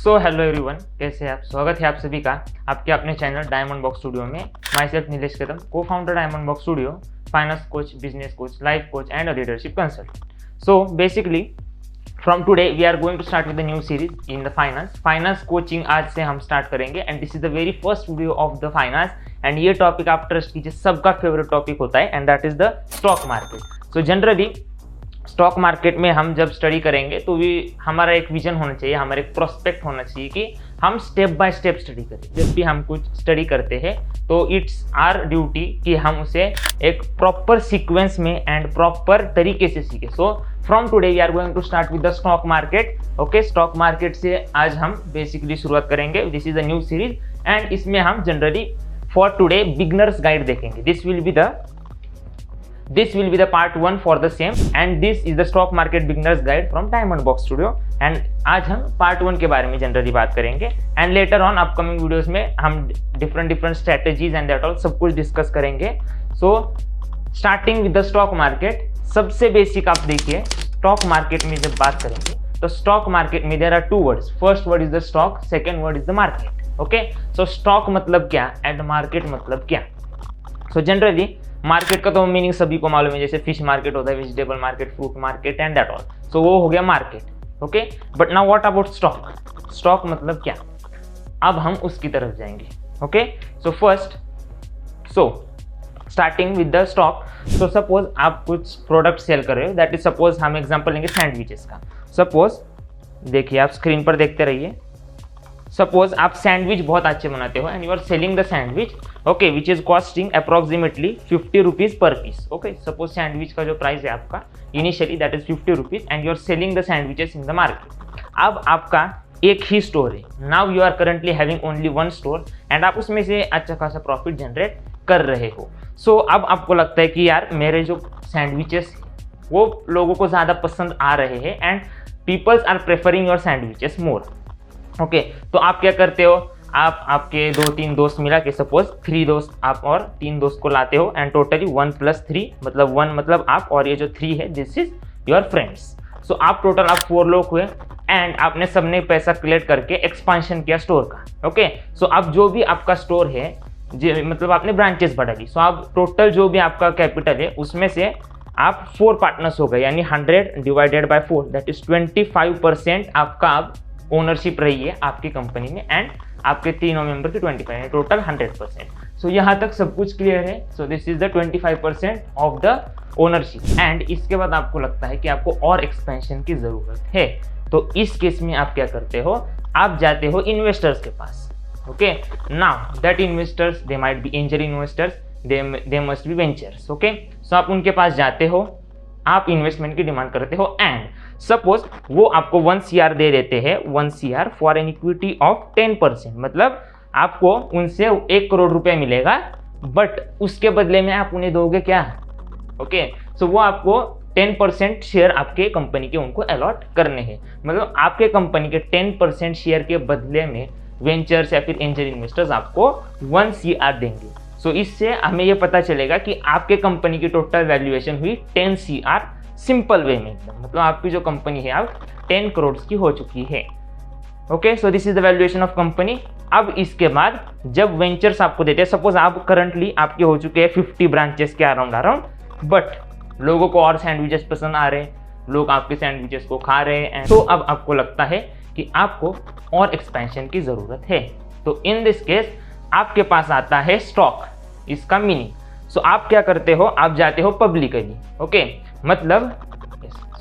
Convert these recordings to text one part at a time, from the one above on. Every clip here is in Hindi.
सो हेलो एवरीवन, कैसे हैं आप। स्वागत है आप सभी का आपके अपने चैनल डायमंड बॉक्स स्टूडियो में। My self Nilesh Kadam, co founder diamond box studio, finance coach, business coach, life coach and leadership consultant. So basically from today we are going to start with the new series in the finance coaching. आज से हम स्टार्ट करेंगे and this is the very first video of the finance. एंड ये टॉपिक आप ट्रस्ट कीजिए सबका फेवरेट टॉपिक होता है and that is the stock market. So generally stock market में हम जब स्टडी करेंगे तो भी हमारा एक विजन होना चाहिए, हमारा एक प्रोस्पेक्ट होना चाहिए कि हम स्टेप बाय स्टेप स्टडी करें। जब भी हम कुछ स्टडी करते हैं तो इट्स आवर ड्यूटी कि हम उसे एक प्रॉपर सीक्वेंस में एंड प्रॉपर तरीके से सीखें। So from today we are going to start with the stock market. Okay, stock market से आज हम बेसिकली शुरुआत करेंगे। This is a new series and इसमें हम generally for today beginners guide देखेंगे। This will be the part 1 for the same and this is the stock market beginners guide from Diamond Box Studio and आज हम part 1 के बारे में जनरली बात करेंगे and later on upcoming videos में हम different strategies and that all सब कुछ डिस्कस करेंगे। So starting with the stock market, सबसे बेसिक आप देखिए स्टॉक मार्केट में जब बात करेंगे तो स्टॉक मार्केट में there are two words. First word is the stock, second word is the market. Okay, so stock मतलब क्या एंड मार्केट मतलब क्या। सो जनरली मार्केट का तो मीनिंग सभी को मालूम है, जैसे फिश मार्केट होता है, vegetable market, fruit market and that all. So वो हो गया market. Okay, but now what about stock. Stock मतलब क्या, अब हम उसकी तरफ जाएंगे। Okay, so first starting with the stock. So suppose आप कुछ प्रोडक्ट सेल कर रहे हो, दैट इज सपोज हम एग्जांपल लेंगे सैंडविचेस का। सपोज देखिए, आप स्क्रीन पर देखते रहिए। सपोज आप सैंडविच बहुत अच्छे बनाते हो and you are selling the sandwich, okay, which is costing approximately 50 rupees per piece. Okay, suppose sandwich का जो प्राइस है आपका initially that is 50 rupees and you are selling the sandwiches in the market. अब आपका एक ही स्टोर है, now you are currently having only one store and आप उसमें से अच्छा खासा प्रॉफिट जनरेट कर रहे हो। सो अब आपको लगता है कि यार मेरे जो सैंडविचेस वो लोगों को ज़्यादा पसंद आ रहे हैं and peoples are preferring your sandwiches more. Okay, तो आप क्या करते हो, आप आपके 2-3 दोस्त मिला के, सपोज 3 दोस्त आप और 3 दोस्त को लाते हो एंड टोटली 1 + 3 मतलब 1 मतलब आप और ये जो 3 है दिस इज योर फ्रेंड्स। सो आप टोटल आप 4 लोग हुए एंड आपने सबने पैसा कलेक्ट करके एक्सपांशन किया स्टोर का। ओके, सो अब जो भी आपका स्टोर है मतलब आपने ब्रांचेस बढ़ा ली। सो आप टोटल जो भी आपका कैपिटल है उसमें से आप 4 पार्टनर्स हो गए, यानी 100 डिवाइडेड बाय 4 दैट इज 25% आपका अब ओनरशिप रही है आपकी कंपनी में एंड आपके तीनों मेंबर की 25, टोटल 100%। सो यहाँ तक सब कुछ क्लियर है। सो this is the 25% of the ownership and इसके बाद आपको लगता है कि आपको और एक्सपेंशन की जरूरत है, तो इस केस में आप क्या करते हो, आप जाते हो इन्वेस्टर्स के पास। Okay, now that investors they might be angel investors, they must be ventures. Okay, so आप उनके पास जाते हो, आप इन्वेस्टमेंट की डिमांड करते हो एंड सपोज वो आपको 1 CR दे देते हैं, 1 CR for an equity of 10%, मतलब आपको उनसे 1 करोड़ रुपए मिलेगा बट उसके बदले में आप उन्हें दोगे क्या। ओके, सो वो आपको 10% शेयर आपके कंपनी के उनको अलॉट करने हैं, मतलब आपके कंपनी के 10% शेयर के बदले में वेंचर्स या फिर एंजल इन्वेस्टर्स आपको 1 CR देंगे। सो इससे हमें ये पता चलेगा कि आपके कंपनी की टोटल वैल्यूएशन हुई 10 CR सिंपल वे में, मतलब आपकी जो कंपनी है अब 10 करोड़ की हो चुकी है। Okay, so this is the valuation of company. अब इसके बाद जब वेंचर्स आपको देते हैं, सपोज आप करंटली आपके हो चुके हैं 50 ब्रांचेस के अराउंड बट लोगों को और सैंडविचेस पसंद आ रहे हैं, लोग आपके सैंडविचेस को खा रहे हैं, तो अब आपको लगता है कि आपको और एक्सपेंशन की जरूरत है। तो इन दिस केस आपके पास आता है स्टॉक, इसका मीनिंग। सो आप क्या करते हो, आप जाते हो पब्लिकली। ओके, मतलब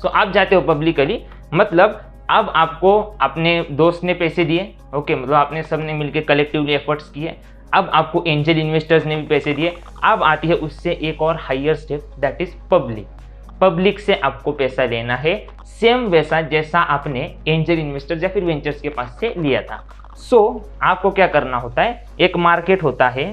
आप जाते हो पब्लिकली, मतलब अब आपको अपने दोस्त ने पैसे दिए। ओके, मतलब आपने सबने मिलकर कलेक्टिवली एफर्ट्स किए, अब आपको एंजल इन्वेस्टर्स ने भी पैसे दिए। अब आती है उससे एक और higher step that is public से आपको पैसा लेना है, सेम वैसा जैसा आपने एंजल इन्वेस्टर्स या फिर वेंचर्स के पास से लिया था। सो आपको क्या करना होता है, एक मार्केट होता है,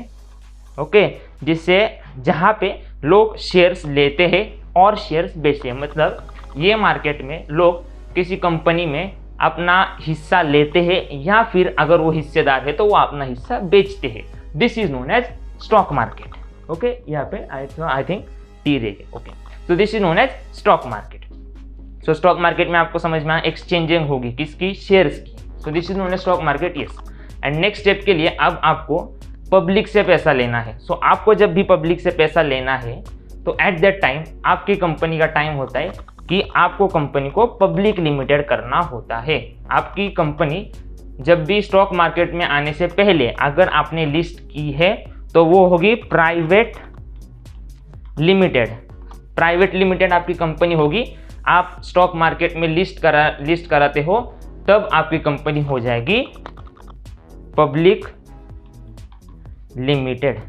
ओके, जिससे जहाँ पे लोग शेयर्स लेते हैं और शेयर्स बेचते हैं, मतलब ये मार्केट में लोग किसी कंपनी में अपना हिस्सा लेते हैं या फिर अगर वो हिस्सेदार है तो वो अपना हिस्सा बेचते हैं। This is known as stock market. Okay, यहाँ पे आई थिंक टी रह गए। Okay, so this is known as stock market. So stock market में आपको समझ में एक्सचेंजिंग होगी किसकी, शेयर्स की। So this is known as stock market, yes. And next step के लिए अब आपको पब्लिक से पैसा लेना है। सो आपको जब भी पब्लिक से पैसा लेना है तो एट दैट टाइम आपकी कंपनी का टाइम होता है कि आपको कंपनी को पब्लिक लिमिटेड करना होता है। आपकी कंपनी जब भी स्टॉक मार्केट में आने से पहले अगर आपने लिस्ट की है तो वो होगी प्राइवेट लिमिटेड। प्राइवेट लिमिटेड आपकी कंपनी होगी। आप स्टॉक मार्केट में लिस्ट कराते हो तब आपकी कंपनी हो जाएगी public limited.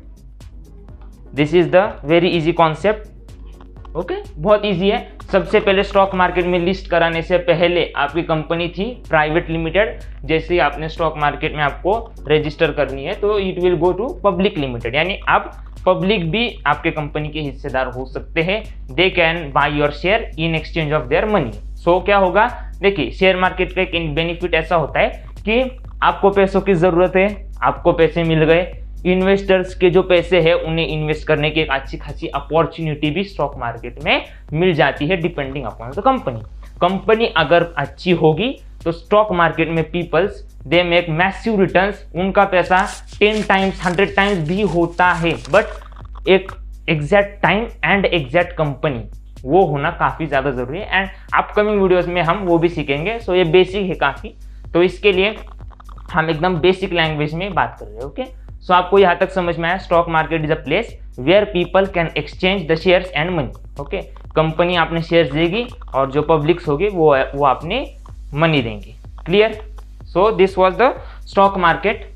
This is the very easy concept. Okay, बहुत इजी है। सबसे पहले स्टॉक मार्केट में लिस्ट कराने से पहले आपकी कंपनी थी प्राइवेट लिमिटेड। जैसे ही आपने स्टॉक मार्केट में आपको रजिस्टर करनी है तो it will go to public limited, यानी अब पब्लिक भी आपके कंपनी के हिस्सेदार हो सकते हैं। They can buy your share in exchange of their money. So क्या होगा, देखिए शेयर मार्केट का एक बेनिफिट ऐसा होता है कि आपको पैसों की जरूरत है, आपको पैसे मिल गए। इन्वेस्टर्स के जो पैसे हैं उन्हें इन्वेस्ट करने की एक अच्छी खासी अपॉर्चुनिटी भी स्टॉक मार्केट में मिल जाती है depending upon the company. Company अगर अच्छी होगी तो स्टॉक मार्केट में peoples they make massive returns. उनका पैसा 10 टाइम्स 100 टाइम्स भी होता है, बट एक exact time and exact company वो होना काफ़ी ज़्यादा ज़रूरी है। एंड अपकमिंग वीडियोस में हम वो भी सीखेंगे। सो ये बेसिक है काफ़ी, तो इसके लिए हम एकदम बेसिक लैंग्वेज में बात कर रहे हैं। ओके, सो आपको यहाँ तक समझ में आया, stock market is a place where people can exchange the shares and money. Okay, company आपने शेयर्स देगी और जो पब्लिक्स होगी वो आपने मनी देंगे। Clear? So this was the stock market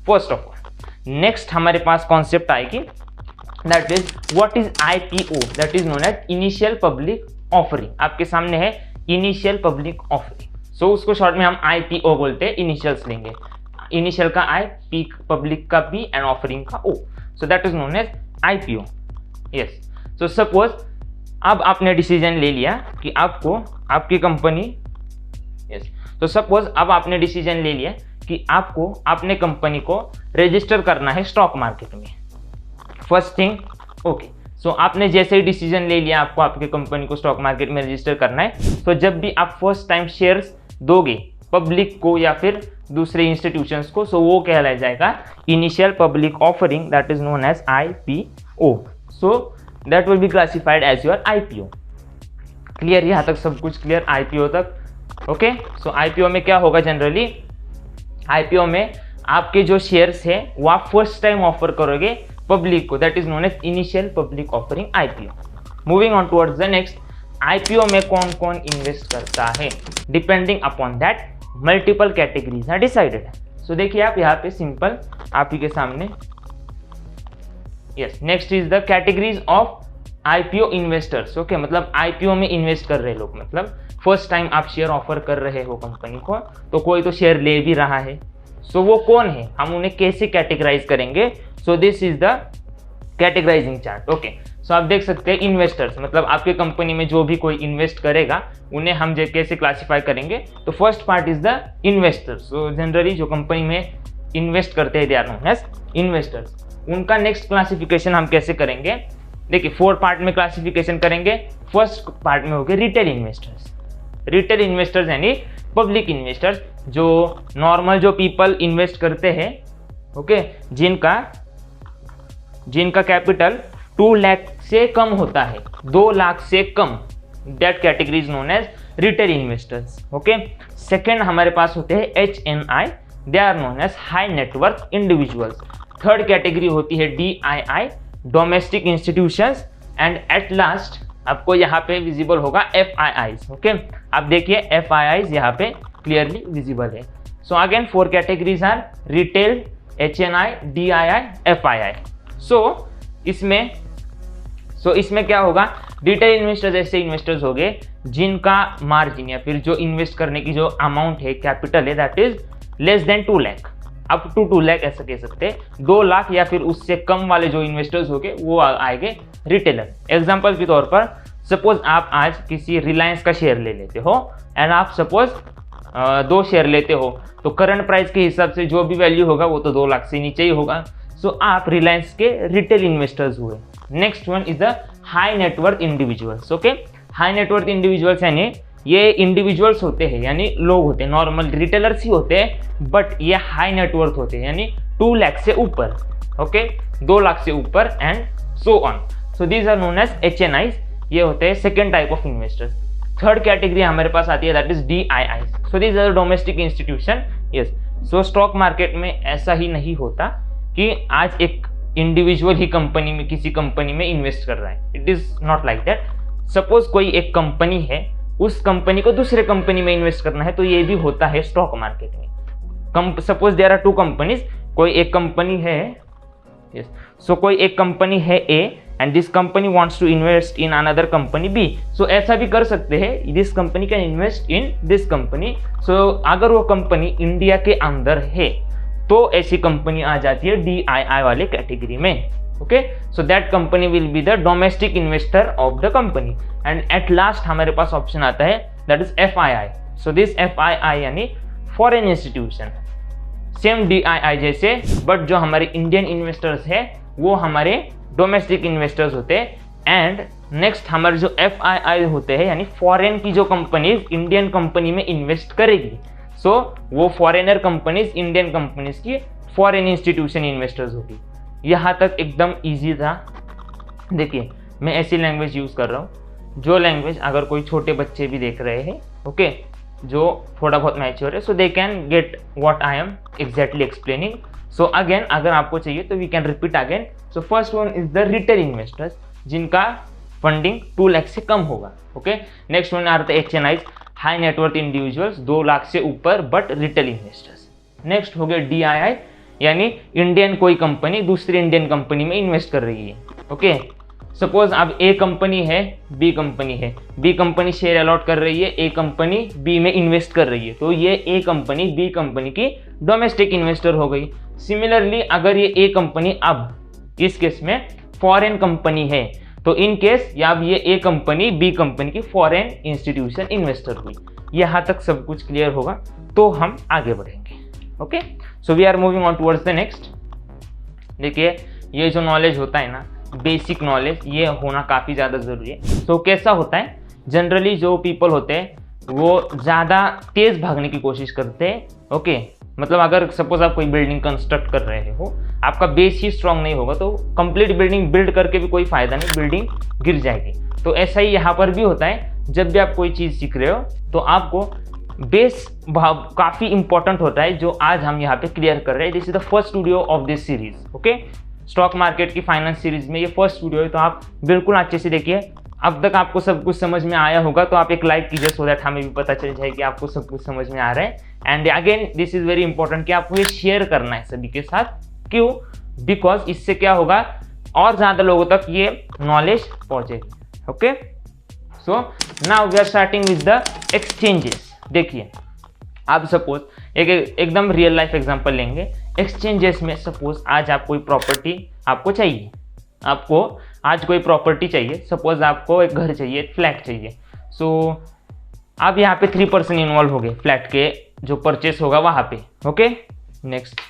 first of all. Next हमारे पास कॉन्सेप्ट आएगी, that is what is IPO, that is known as initial public offering. आपके सामने है इनिशियल पब्लिक ऑफरिंग। सो उसको शॉर्ट में हम IPO बोलते हैं, इनिशियल्स लेंगे। इनिशियल का I, पीक पब्लिक का P एंड ऑफरिंग का O। So that is known as IPO, yes. So suppose अब आपने डिसीजन ले लिया कि आपको आपकी कंपनी, यस, तो सपोज अब आपने डिसीजन ले लिया कि आपको अपने कंपनी को रजिस्टर करना है स्टॉक मार्केट में। फर्स्ट थिंग, ओके, सो आपने जैसे ही डिसीजन ले लिया आपको आपकी कंपनी को स्टॉक मार्केट में रजिस्टर करना है, तो जब भी आप फर्स्ट टाइम शेयर्स दोगे पब्लिक को या फिर दूसरे इंस्टीट्यूशंस को, सो वो कहलाया जाएगा initial public offering, that is known as IPO। So that will be classified as your IPO। Clear? यहाँ तक सब कुछ क्लियर IPO तक? ओके, सो IPO में क्या होगा जनरली, IPO में आपके जो शेयर्स है वो आप फर्स्ट टाइम ऑफर करोगे पब्लिक को, that is known as initial public offering IPO। Moving on towards the next, IPO में कौन कौन इन्वेस्ट करता है, depending upon that multiple categories are decided. So देखिए आप यहाँ पे सिंपल आप ही के सामने, yes, next is the categories of IPO investors. Okay, मतलब IPO में इन्वेस्ट कर रहे लोग, मतलब फर्स्ट टाइम आप शेयर ऑफर कर रहे हो कंपनी को, तो कोई तो शेयर ले भी रहा है। सो वो कौन है, हम उन्हें कैसे कैटेगराइज करेंगे? So this is the categorizing chart. Okay, so आप देख सकते हैं इन्वेस्टर्स, मतलब आपके कंपनी में जो भी कोई इन्वेस्ट करेगा उन्हें हम कैसे क्लासिफाई करेंगे। तो first part is the investors. So generally जो कंपनी में इन्वेस्ट करते हैं they are known as investors. उनका नेक्स्ट क्लासिफिकेशन हम कैसे करेंगे, देखिए 4 पार्ट में क्लासिफिकेशन करेंगे। फर्स्ट पार्ट में हो गए रिटेल इन्वेस्टर्स। रिटेल इन्वेस्टर्स यानी पब्लिक इन्वेस्टर्स, जो नॉर्मल जो पीपल इन्वेस्ट करते हैं, ओके, जिनका कैपिटल 2 लाख से कम होता है, 2 लाख से कम, that category is known as retail investors. Okay, second हमारे पास होते हैं HNI, they are known as high net worth individuals. Third category होती है DII, domestic institutions. And at last आपको यहाँ पे विजिबल होगा FIIs। ओके, आप देखिए FIIs यहाँ पे क्लियरली विजिबल है। So again 4 categories are retail, HNI, DII, FII। So इसमें क्या होगा, रिटेल इन्वेस्टर्स ऐसे इन्वेस्टर्स हो गए जिनका मार्जिन या फिर जो इन्वेस्ट करने की जो अमाउंट है, कैपिटल है, that is less than 2 lakh, up to 2 lakh ऐसा कह सकते हैं। 2 लाख या फिर उससे कम वाले जो इन्वेस्टर्स हो गए वो आएंगे रिटेलर। एग्जाम्पल के तौर पर सपोज आप आज किसी रिलायंस का शेयर ले लेते हो एंड आप सपोज 2 शेयर लेते हो, तो करंट प्राइस के हिसाब से जो भी वैल्यू होगा वो तो 2 लाख से नीचे ही होगा। सो आप रिलायंस के रिटेल इन्वेस्टर्स हुए। Next one is the high net worth individuals. Okay, high net worth individuals यानी ये इंडिविजुअल्स होते हैं, यानी लोग होते हैं, नॉर्मल रिटेलर्स ही होते हैं, बट ये हाई नेटवर्थ होते हैं, यानी 2 लाख से ऊपर, ओके, 2 लाख से ऊपर and so on. So these are known as HNIs, ये होते हैं second type of investors. Third category हमारे पास आती है, that is DIIs। So these are domestic institution. Yes, so stock market में ऐसा ही नहीं होता कि आज एक इंडिविजुअल ही कंपनी में, किसी कंपनी में इन्वेस्ट कर रहा है। It is not like that. Suppose कोई एक कंपनी है, उस कंपनी को दूसरे कंपनी में इन्वेस्ट करना है, तो ये भी होता है स्टॉक मार्केट में। सपोज देयर आर 2 कंपनीज, कोई एक कंपनी है, यस, सो कोई एक कंपनी है A and this company wants to invest in another company B। So ऐसा भी कर सकते हैं, this company can invest in this company. So अगर वो कंपनी इंडिया के अंदर है तो ऐसी कंपनी आ जाती है DII वाले कैटेगरी में, okay. So that company will be the domestic investor of the company. And at last हमारे पास ऑप्शन आता है, that is FII। So this FII यानी फॉरेन इंस्टीट्यूशन, सेम DII जैसे, बट जो हमारे इंडियन इन्वेस्टर्स है वो हमारे डोमेस्टिक इन्वेस्टर्स होते हैं। एंड नेक्स्ट हमारे जो FII होते हैं, यानी फॉरेन की जो कंपनीज इंडियन कंपनी में इन्वेस्ट करेगी, सो वो फॉरेनर कंपनीज इंडियन कंपनीज की फॉरेन इंस्टीट्यूशन इन्वेस्टर्स होगी। यहाँ तक एकदम इजी था। देखिए मैं ऐसी लैंग्वेज यूज़ कर रहा हूँ जो लैंग्वेज अगर कोई छोटे बच्चे भी देख रहे हैं, ओके, जो थोड़ा बहुत मैच्योर है, so they can get what I am exactly explaining. So again अगर आपको चाहिए तो we can repeat again. So first one is the retail investors, जिनका फंडिंग 2 लाख से कम होगा, ओके। Next one are the HNIs, high net worth individuals, 2 lakh से ऊपर बट रिटेल इन्वेस्टर्स। नेक्स्ट हो गया DII, यानी इंडियन कोई कंपनी दूसरी इंडियन कंपनी में इन्वेस्ट कर रही है, ओके। सपोज अब A कंपनी है, B कंपनी है, B कंपनी शेयर अलॉट कर रही है, A कंपनी B में इन्वेस्ट कर रही है, तो ये A कंपनी B कंपनी की डोमेस्टिक इन्वेस्टर हो गई। सिमिलरली अगर ये A कंपनी अब इस केस में फॉरेन कंपनी है, तो इन केस या अब ये A कंपनी B कंपनी की फॉरेन इंस्टीट्यूशन इन्वेस्टर हुई। यहाँ तक सब कुछ क्लियर होगा तो हम आगे बढ़ेंगे, okay. So we are moving on towards the next. देखिए ये जो नॉलेज होता है ना, बेसिक नॉलेज, ये होना काफ़ी ज़्यादा ज़रूरी है। तो कैसा होता है, जनरली जो पीपल होते हैं वो ज़्यादा तेज़ भागने की कोशिश करते हैं, ओके। मतलब अगर सपोज आप कोई बिल्डिंग कंस्ट्रक्ट कर रहे हो, आपका बेस ही स्ट्रांग नहीं होगा तो कंप्लीट बिल्डिंग बिल्ड करके भी कोई फ़ायदा नहीं, बिल्डिंग गिर जाएगी। तो ऐसा ही यहाँ पर भी होता है, जब भी आप कोई चीज़ सीख रहे हो तो आपको बेस काफ़ी इंपॉर्टेंट होता है, जो आज हम यहाँ पे क्लियर कर रहे हैं। This is the first video of this series, okay. Stock market की फाइनेंस सीरीज में ये फर्स्ट वीडियो है, तो आप बिल्कुल अच्छे से देखिए। अब तक आपको सब कुछ समझ में आया होगा तो आप एक लाइक कीजिए, सो दैट हमें भी पता चल जाए कि आपको सब कुछ समझ में आ रहा है। And again this is very important कि आपको ये शेयर करना है सभी के साथ। क्यों? बिकॉज इससे क्या होगा, और ज़्यादा लोगों तक ये नॉलेज पहुँचेगी, okay. So now we are starting with the exchanges. देखिए आप सपोज एकदम रियल लाइफ एग्जांपल लेंगे। एक्सचेंजेस में सपोज आज आप कोई प्रॉपर्टी आपको चाहिए, आपको आज कोई प्रॉपर्टी चाहिए, सपोज आपको एक घर चाहिए, एक फ्लैट चाहिए। सो आप यहाँ पे 3% इन्वॉल्व हो गए फ्लैट के जो परचेस होगा वहाँ पे, okay. Next,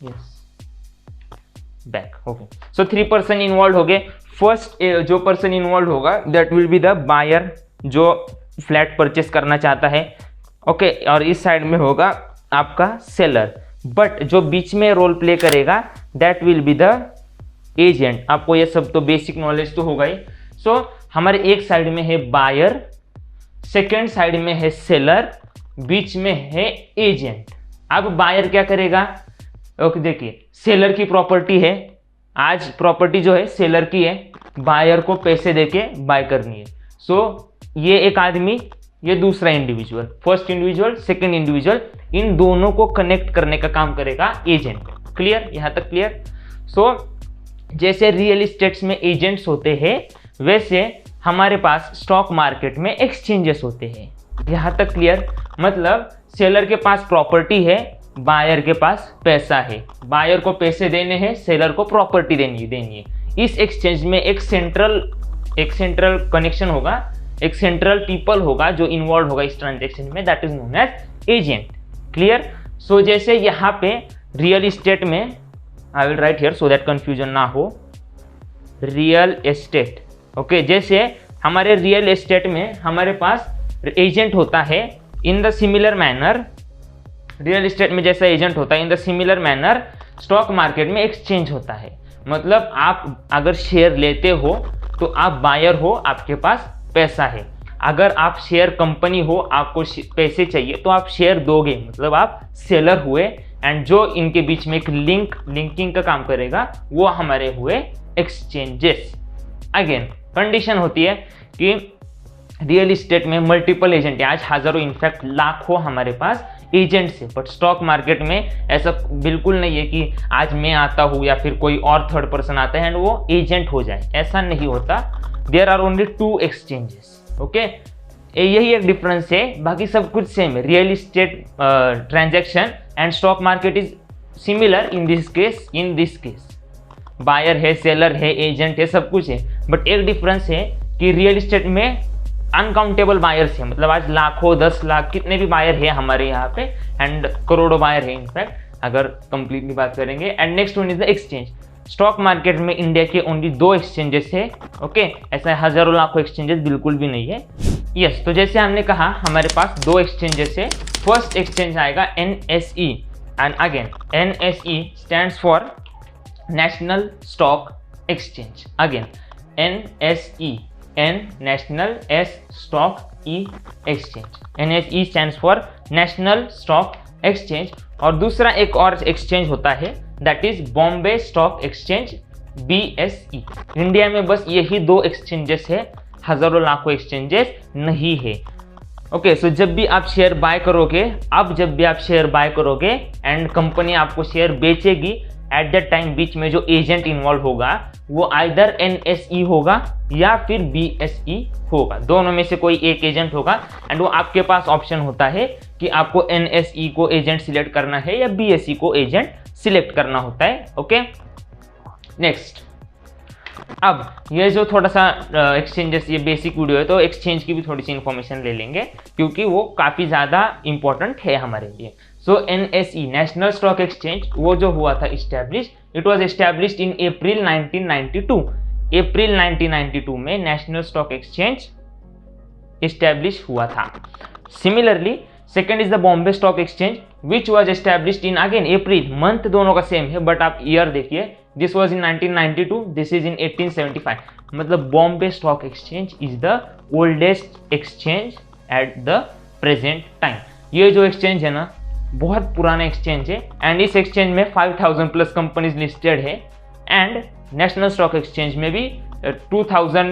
yes, back, okay. So 3% involve हो गए। फर्स्ट जो पर्सन इन्वॉल्व होगा that will be the buyer, जो फ्लैट परचेस करना चाहता है, ओके। और इस साइड में होगा आपका सेलर, बट जो बीच में रोल प्ले करेगा that will be the agent. आपको ये सब तो बेसिक नॉलेज तो होगा ही। सो हमारे एक साइड में है बायर, सेकेंड साइड में है सेलर, बीच में है एजेंट। अब बायर क्या करेगा, ओके, देखिए सेलर की प्रॉपर्टी है, आज प्रॉपर्टी जो है सेलर की है, बायर को पैसे देके बाय करनी है। सो ये एक आदमी, ये दूसरा individual, first individual second individual, इन दोनों को कनेक्ट करने का काम करेगा एजेंट। क्लियर? यहाँ तक क्लियर? सो जैसे रियल इस्टेट्स में एजेंट्स होते हैं, वैसे हमारे पास स्टॉक मार्केट में एक्सचेंजेस होते हैं। यहाँ तक क्लियर? मतलब सेलर के पास प्रॉपर्टी है, बायर के पास पैसा है, बायर को पैसे देने हैं, सेलर को प्रॉपर्टी देनी है। इस एक्सचेंज में एक सेंट्रल कनेक्शन होगा, एक सेंट्रल पीपल होगा जो इन्वॉल्व होगा इस ट्रांजेक्शन में, that is known as agent. Clear? So जैसे यहाँ पे रियल इस्टेट में, I will write here so that confusion ना हो, रियल एस्टेट, ओके। जैसे हमारे रियल एस्टेट में हमारे पास एजेंट होता है in the similar manner, real estate में जैसा एजेंट होता है in the similar manner stock market में एक्सचेंज होता है। मतलब आप अगर शेयर लेते हो तो आप बायर हो, आपके पास पैसा है। अगर आप शेयर कंपनी हो, आपको पैसे चाहिए तो आप शेयर दोगे, मतलब आप सेलर हुए। एंड जो इनके बीच में एक लिंकिंग का काम करेगा वो हमारे हुए एक्सचेंजेस। अगेन कंडीशन होती है कि रियल एस्टेट में मल्टीपल एजेंट है, आज हजारों इनफैक्ट लाखों हमारे पास एजेंट्स है। बट स्टॉक मार्केट में ऐसा बिल्कुल नहीं है कि आज मैं आता हूँ या फिर कोई और थर्ड पर्सन आता है एंड वो एजेंट हो जाए, ऐसा नहीं होता। There are only 2 exchanges. Okay, यही एक डिफरेंस है, बाकी सब कुछ सेम है। Real estate transaction and stock market is similar in this case. Buyer है, सेलर है, एजेंट है, सब कुछ है। बट एक डिफरेंस है कि रियल एस्टेट में अनकाउंटेबल बायर्स है, मतलब आज लाखों 10 लाख कितने भी बायर है हमारे यहाँ पे, एंड करोड़ों बायर है इनफैक्ट अगर कंप्लीटली बात करेंगे। And next one is the exchange. Stock market में इंडिया के ओनली 2 एक्सचेंजेस है। ओके, ऐसा हजारों लाखों एक्सचेंजेस बिल्कुल भी नहीं है। यस, तो जैसे हमने कहा हमारे पास 2 एक्सचेंजेस है। फर्स्ट एक्सचेंज आएगा NSE, and again NSE stands for national stock exchange. Again NSE, N national, S stock, E exchange. NSE stands for national stock exchange. और दूसरा एक और एक्सचेंज होता है that is Bombay stock exchange, BSE। India में बस यही 2 एक्सचेंजेस है, हजारों लाखों एक्सचेंजेस नहीं है। ओके, सो जब भी आप शेयर बाय करोगे, जब भी आप शेयर बाय करोगे एंड कंपनी आपको शेयर बेचेगी, एट दैट टाइम बीच में जो एजेंट इन्वॉल्व होगा वो आइदर NSE होगा या फिर BSE होगा, दोनों में से कोई एक एजेंट होगा। एंड वो आपके पास ऑप्शन होता है कि आपको NSE को एजेंट सिलेक्ट करना है या BSE को एजेंट सिलेक्ट करना होता है। ओके, नेक्स्ट, अब ये जो थोड़ा सा एक्सचेंजेस, ये बेसिक वीडियो है तो एक्सचेंज की भी थोड़ी सी इंफॉर्मेशन ले लेंगे क्योंकि वो काफ़ी ज़्यादा इंपॉर्टेंट है हमारे लिए। So NSE national stock exchange वो जो हुआ था establish, it was established in April 1992। April 1992 में नेशनल स्टॉक एक्सचेंज इस्टेब्लिश हुआ था। Similarly second is the Bombay stock exchange which was established in again April, month दोनों का सेम है बट आप ईयर देखिए, this was in 1992, this is in 1875। मतलब Bombay stock exchange is the oldest exchange at the present time. ये जो एक्सचेंज है ना बहुत पुराना एक्सचेंज है एंड इस एक्सचेंज में 5000 प्लस कंपनीज लिस्टेड है। एंड नेशनल स्टॉक एक्सचेंज में भी 2000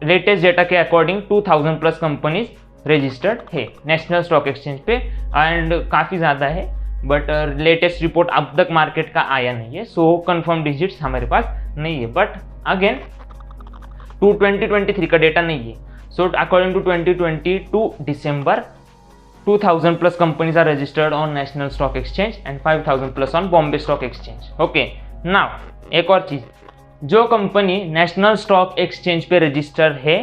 लेटेस्ट डेटा के अकॉर्डिंग 2000 प्लस कंपनीज रजिस्टर्ड है नेशनल स्टॉक एक्सचेंज पे, एंड काफ़ी ज़्यादा है बट लेटेस्ट रिपोर्ट अब तक मार्केट का आया नहीं है, सो कंफर्म डिजिट्स हमारे पास नहीं है। बट अगेन 2023 का डेटा नहीं है, so according to 2022 December 2000 plus companies are registered on National Stock Exchange and 5000 plus on Bombay Stock Exchange. Okay, now एक और चीज़, जो कंपनी नेशनल स्टॉक एक्सचेंज पे रजिस्टर है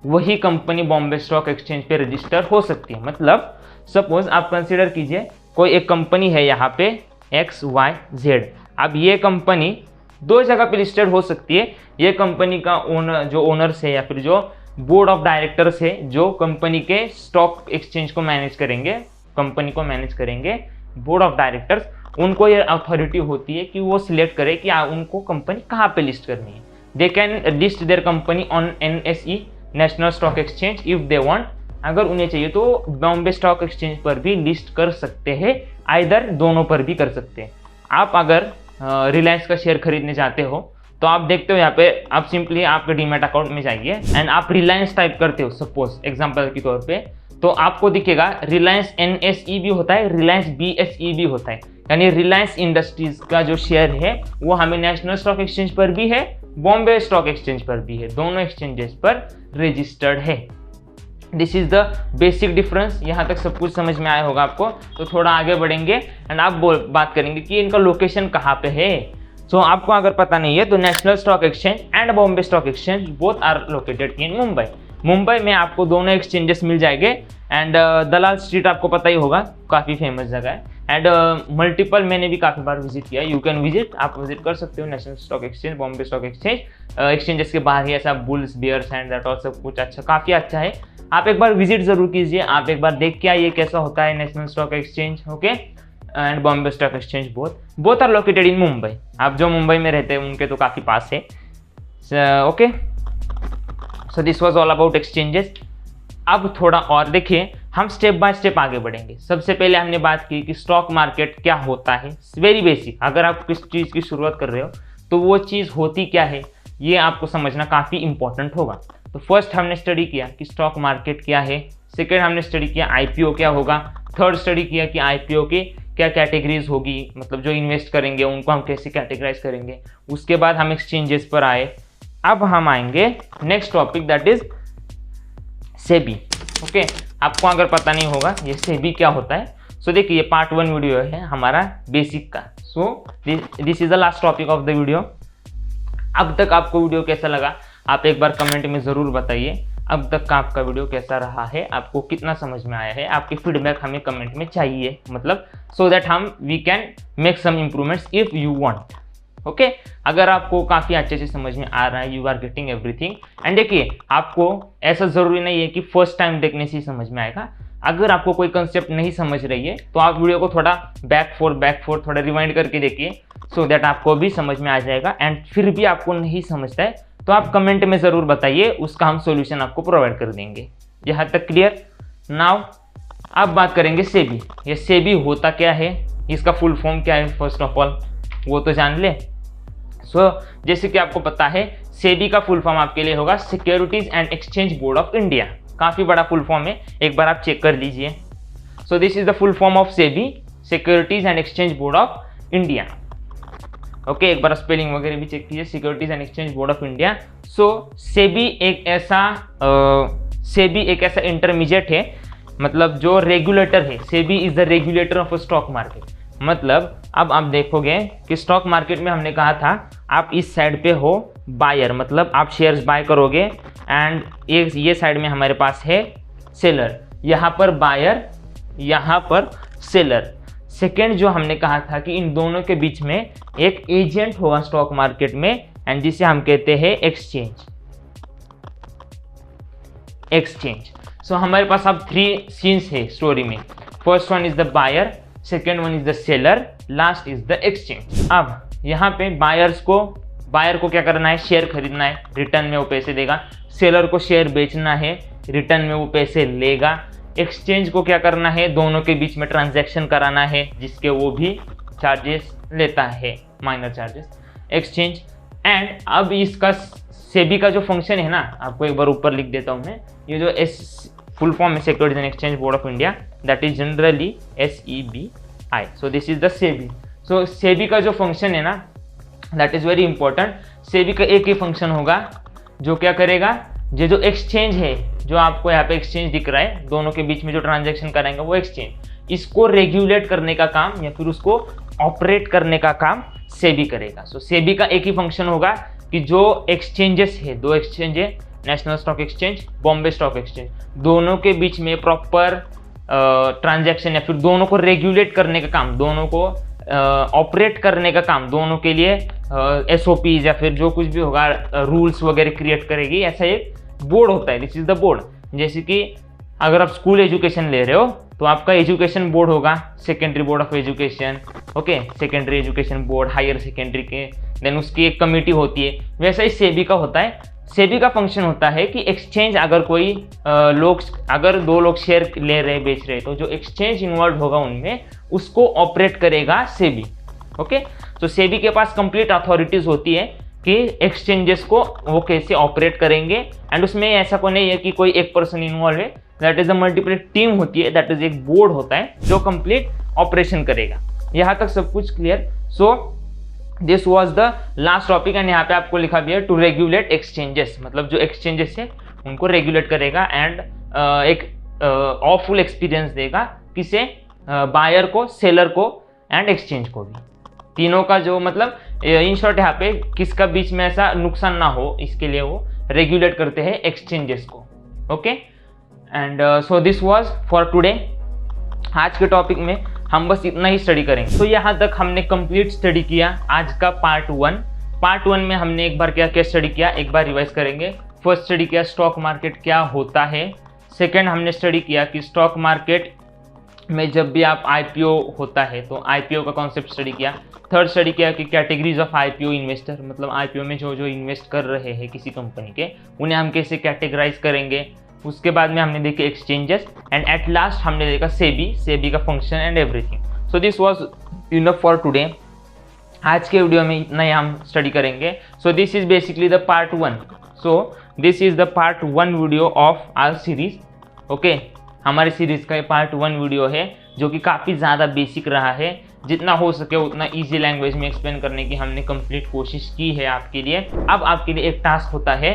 वही कंपनी बॉम्बे स्टॉक एक्सचेंज पे रजिस्टर हो सकती है। मतलब सपोज आप कंसिडर कीजिए कोई एक कंपनी है यहाँ पे XYZ, अब ये कंपनी 2 जगह पे लिस्टेड हो सकती है। ये कंपनी का ओनर्स है या फिर जो बोर्ड ऑफ डायरेक्टर्स है जो कंपनी के स्टॉक एक्सचेंज को मैनेज करेंगे, कंपनी को मैनेज करेंगे, बोर्ड ऑफ डायरेक्टर्स, उनको ये अथॉरिटी होती है कि वो सिलेक्ट करे कि उनको कंपनी कहाँ पे लिस्ट करनी है। They can list their company on NSE national stock exchange if they want, अगर उन्हें चाहिए तो बॉम्बे स्टॉक एक्सचेंज पर भी लिस्ट कर सकते हैं, आइदर दोनों पर भी कर सकते हैं। आप अगर रिलायंस का शेयर खरीदने जाते हो तो आप देखते हो यहाँ पे आप सिंपली आपके डीमैट अकाउंट में जाइए एंड आप रिलायंस टाइप करते हो सपोज एग्जांपल के तौर पे, तो आपको दिखेगा रिलायंस NSE भी होता है, रिलायंस BSE भी होता है। यानी रिलायंस इंडस्ट्रीज का जो शेयर है वो हमें नेशनल स्टॉक एक्सचेंज पर भी है, बॉम्बे स्टॉक एक्सचेंज पर भी है, दोनों एक्सचेंजेस पर रजिस्टर्ड है। This is the basic difference. यहाँ तक सब कुछ समझ में आया होगा आपको, तो थोड़ा आगे बढ़ेंगे एंड आप बात करेंगे कि इनका लोकेशन कहाँ पे है। सो आपको अगर पता नहीं है तो national stock exchange and Bombay stock exchange both are located in Mumbai. Mumbai में आपको दोनों एक्सचेंजेस मिल जाएंगे एंड दलाल स्ट्रीट आपको पता ही होगा, काफ़ी फेमस जगह है। एंड मल्टीपल मैंने भी काफ़ी बार विजिट किया। यू कैन विजिट, आप विजिट कर सकते हो national stock exchange, Bombay stock exchange, exchanges के बाहर ही ऐसा बुल्स बियर्स एंड दैट और सब कुछ अच्छा, काफ़ी अच्छा है। आप एक बार विजिट जरूर कीजिए, आप एक बार देख के आइए कैसा होता है national stock exchange, okay, and Bombay stock exchange both are located in Mumbai. आप जो मुंबई में रहते हैं उनके तो काफ़ी पास है, okay. So this was all about exchanges. अब थोड़ा और देखिए, हम स्टेप बाय स्टेप आगे बढ़ेंगे। सबसे पहले हमने बात की कि स्टॉक मार्केट क्या होता है, वेरी बेसिक। अगर आप किस चीज़ की शुरुआत कर रहे हो तो वो चीज़ होती क्या है ये आपको समझना काफ़ी इंपॉर्टेंट होगा। तो फर्स्ट हमने स्टडी किया कि स्टॉक मार्केट क्या है, सेकेंड हमने स्टडी किया आईपीओ क्या होगा, थर्ड स्टडी किया कि आईपीओ के क्या कैटेगरीज होगी, मतलब जो इन्वेस्ट करेंगे उनको हम कैसे कैटेगराइज करेंगे। उसके बाद हम एक्सचेंजेस पर आए। अब हम आएंगे next topic, that is SEBI, okay. आपको अगर पता नहीं होगा ये सेबी क्या होता है, सो देखिए ये पार्ट 1 वीडियो है हमारा बेसिक का। सो this is the last topic of the video. अब तक आपको वीडियो कैसा लगा आप एक बार कमेंट में ज़रूर बताइए। अब तक का आपका वीडियो कैसा रहा है, आपको कितना समझ में आया है, आपकी फीडबैक हमें कमेंट में चाहिए, मतलब सो दैट हम we can make some improvements if you want, okay. अगर आपको काफ़ी अच्छे से समझ में आ रहा है, you are getting everything, and देखिए आपको ऐसा ज़रूरी नहीं है कि फर्स्ट टाइम देखने से ही समझ में आएगा। अगर आपको कोई कंसेप्ट नहीं समझ रही है तो आप वीडियो को थोड़ा बैक फोर थोड़ा रिवाइंड करके देखिए, सो दैट आपको भी समझ में आ जाएगा। एंड फिर भी आपको नहीं समझता है तो आप कमेंट में ज़रूर बताइए, उसका हम सॉल्यूशन आपको प्रोवाइड कर देंगे। यहाँ तक क्लियर? नाउ अब बात करेंगे सेबी। ये सेबी होता क्या है, इसका फुल फॉर्म क्या है, फर्स्ट ऑफ ऑल वो तो जान ले। सो जैसे कि आपको पता है सेबी का फुल फॉर्म आपके लिए होगा securities and exchange board of India. काफ़ी बड़ा फुल फॉर्म है, एक बार आप चेक कर लीजिए। So this is the full form of SEBI, securities and exchange board of India, okay. एक बार स्पेलिंग वगैरह भी चेक कीजिए, securities and exchange board of India. So SEBI एक ऐसा इंटरमीडिएट है, मतलब जो रेगुलेटर है। SEBI is the regulator of stock market. मतलब अब आप देखोगे कि स्टॉक मार्केट में हमने कहा था आप इस साइड पे हो बायर, मतलब आप शेयर्स बाय करोगे, एंड ये साइड में हमारे पास है सेलर, यहाँ पर बायर, यहाँ पर सेलर। सेकेंड जो हमने कहा था कि इन दोनों के बीच में एक एजेंट होगा स्टॉक मार्केट में, एंड जिसे हम कहते हैं एक्सचेंज। सो हमारे पास अब 3 सीन्स है स्टोरी में। First one is the buyer, second one is the seller, last is the exchange. अब यहाँ पे बायर को क्या करना है, शेयर खरीदना है, रिटर्न में वो पैसे देगा। सेलर को शेयर बेचना है, रिटर्न में वो पैसे लेगा। एक्सचेंज को क्या करना है, दोनों के बीच में ट्रांजैक्शन कराना है, जिसके वो भी चार्जेस लेता है, माइनर चार्जेस, एक्सचेंज। एंड अब इसका सेबी का जो फंक्शन है ना, आपको एक बार ऊपर लिख देता हूँ मैं, ये जो फुल फॉर्म है securities and exchange board of India, that is generally SEBI। So this is the SEBI. So SEBI का जो फंक्शन है ना, that is very important. SEBI का एक ही फंक्शन होगा जो क्या करेगा, जो एक्सचेंज है, जो आपको यहाँ पे एक्सचेंज दिख रहा है, दोनों के बीच में जो ट्रांजैक्शन कराएंगे वो एक्सचेंज, इसको रेगुलेट करने का काम या फिर उसको ऑपरेट करने का काम सेबी करेगा। सो सेबी का एक ही फंक्शन होगा कि जो एक्सचेंजेस है, 2 एक्सचेंज है, national stock exchange, Bombay stock exchange, दोनों के बीच में प्रॉपर ट्रांजैक्शन या फिर दोनों को रेगुलेट करने का काम, दोनों को ऑपरेट करने का काम, दोनों के लिए SOPs या फिर जो कुछ भी होगा रूल्स वगैरह क्रिएट करेगी, ऐसा एक बोर्ड होता है। This is the board. जैसे कि अगर आप स्कूल एजुकेशन ले रहे हो तो आपका एजुकेशन बोर्ड होगा, secondary board of education, okay, secondary education board, higher secondary के, देन उसकी एक कमेटी होती है। वैसा ही सेबी का होता है। सेबी का फंक्शन होता है कि एक्सचेंज, अगर कोई अगर 2 लोग शेयर ले रहे बेच रहे, तो जो एक्सचेंज इन्वॉल्व होगा उनमें, उसको ऑपरेट करेगा सेबी, ओके। तो सेबी के पास कंप्लीट अथॉरिटीज होती है कि एक्सचेंजेस को वो कैसे ऑपरेट करेंगे, एंड उसमें ऐसा कोई नहीं है कि कोई एक पर्सन इन्वॉल्व है, that is the multiple team होती है, दैट इज एक बोर्ड होता है जो कंप्लीट ऑपरेशन करेगा। यहाँ तक सब कुछ clear? So this was the last topic, and यहाँ पे आपको लिखा भी है टू रेगुलेट एक्सचेंजेस, मतलब जो एक्सचेंजेस है उनको रेगुलेट करेगा, एंड एक ऑफुल एक्सपीरियंस देगा किसे, बायर को, सेलर को एंड एक्सचेंज को भी, तीनों का जो, मतलब इन शॉर्ट यहाँ पे किसका बीच में ऐसा नुकसान ना हो, इसके लिए वो रेगुलेट करते हैं एक्सचेंजेस को, okay. And so this was for today. आज के टॉपिक में हम बस इतना ही स्टडी करेंगे। तो यहाँ तक हमने कंप्लीट स्टडी किया आज का पार्ट 1। पार्ट 1 में हमने एक बार क्या स्टडी किया, एक बार रिवाइज करेंगे। फर्स्ट स्टडी किया स्टॉक मार्केट क्या होता है। सेकेंड हमने स्टडी किया कि स्टॉक मार्केट में जब भी आप IPO होता है तो IPO का कॉन्सेप्ट स्टडी किया। थर्ड स्टडी किया कि कैटेगरीज ऑफ IPO इन्वेस्टर, मतलब IPO में जो इन्वेस्ट कर रहे हैं किसी कंपनी के, उन्हें हम कैसे कैटेगराइज करेंगे। उसके बाद में हमने देखे एक्सचेंजेस एंड एट लास्ट हमने देखा सेबी का function and everything. So this was enough for today. आज के वीडियो में इतना ही हम स्टडी करेंगे। So this is basically the part 1। So this is the part 1 video of our series. Okay, हमारी सीरीज का ये पार्ट 1 वीडियो है जो कि काफ़ी ज़्यादा बेसिक रहा है। जितना हो सके उतना इजी लैंग्वेज में एक्सप्लेन करने की हमने कंप्लीट कोशिश की है आपके लिए। अब आपके लिए एक टास्क होता है,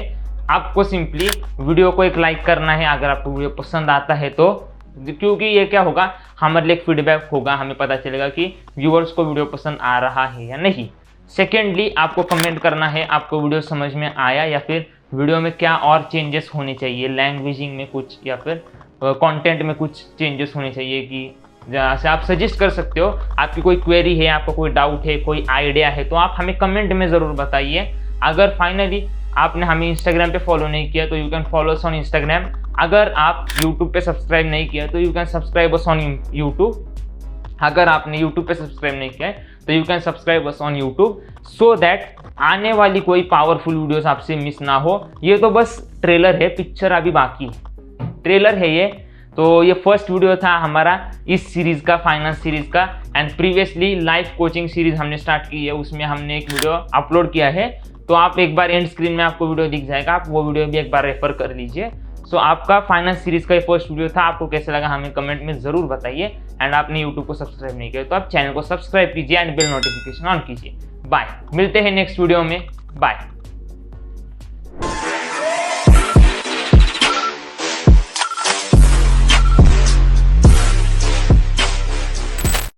आपको सिंपली वीडियो को एक लाइक करना है अगर आपको वीडियो पसंद आता है तो, क्योंकि ये क्या होगा, हमारे लिए एक फीडबैक होगा, हमें पता चलेगा कि व्यूअर्स को वीडियो पसंद आ रहा है या नहीं। सेकेंडली आपको कमेंट करना है आपको वीडियो समझ में आया या फिर वीडियो में क्या और चेंजेस होने चाहिए, लैंग्वेजिंग में कुछ या फिर कंटेंट में कुछ चेंजेस होने चाहिए, कि जहाँ से आप सजेस्ट कर सकते हो। आपकी कोई क्वेरी है, आपको कोई डाउट है, कोई आइडिया है तो आप हमें कमेंट में ज़रूर बताइए। अगर फाइनली आपने हमें इंस्टाग्राम पे फॉलो नहीं किया तो you can follow us on Instagram. अगर आप यूट्यूब पे सब्सक्राइब नहीं किया तो you can subscribe us on YouTube. अगर आपने यूट्यूब पे सब्सक्राइब नहीं किया है तो you can subscribe us on YouTube, so that आने वाली कोई पावरफुल वीडियोस आपसे मिस ना हो। ये तो बस ट्रेलर है, पिक्चर अभी बाकी है, ट्रेलर है ये। तो ये फर्स्ट वीडियो था हमारा इस सीरीज़ का, फाइनेंस सीरीज़ का। And previously life coaching series हमने स्टार्ट की है, उसमें हमने एक वीडियो अपलोड किया है। तो आप एक बार एंड स्क्रीन में आपको वीडियो दिख जाएगा, आप वो वीडियो भी एक बार रेफर कर लीजिए। सो आपका फाइनेंस सीरीज़ का ये फर्स्ट वीडियो था, आपको कैसा लगा हमें कमेंट में ज़रूर बताइए। एंड आपने यूट्यूब को सब्सक्राइब नहीं किया तो आप चैनल को सब्सक्राइब कीजिए एंड बेल नोटिफिकेशन ऑन कीजिए। बाय, मिलते हैं नेक्स्ट वीडियो में, बाय।